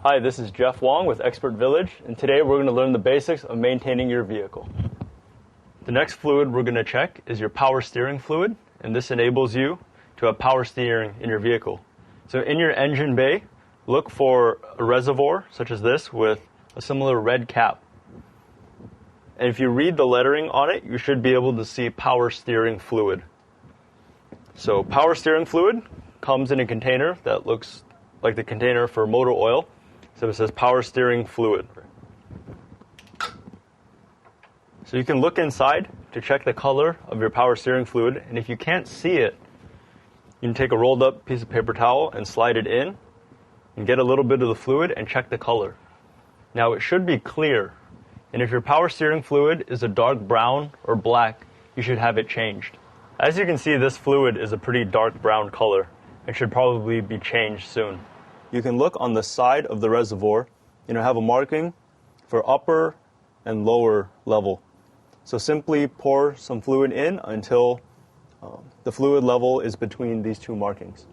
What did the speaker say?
Hi, this is Jeff Wong with Expert Village, and today we're going to learn the basics of maintaining your vehicle. The next fluid we're going to check is your power steering fluid, and this enables you to have power steering in your vehicle. So in your engine bay, look for a reservoir such as this with a similar red cap. And if you read the lettering on it, you should be able to see power steering fluid. So power steering fluid comes in a container that looks like the container for motor oil. So it says power steering fluid. So you can look inside to check the color of your power steering fluid, and if you can't see it, you can take a rolled up piece of paper towel and slide it in and get a little bit of the fluid and check the color. Now it should be clear, and if your power steering fluid is a dark brown or black, you should have it changed. As you can see, this fluid is a pretty dark brown color and should probably be changed soon. You can look on the side of the reservoir, have a marking for upper and lower level. So simply pour some fluid in until the fluid level is between these two markings.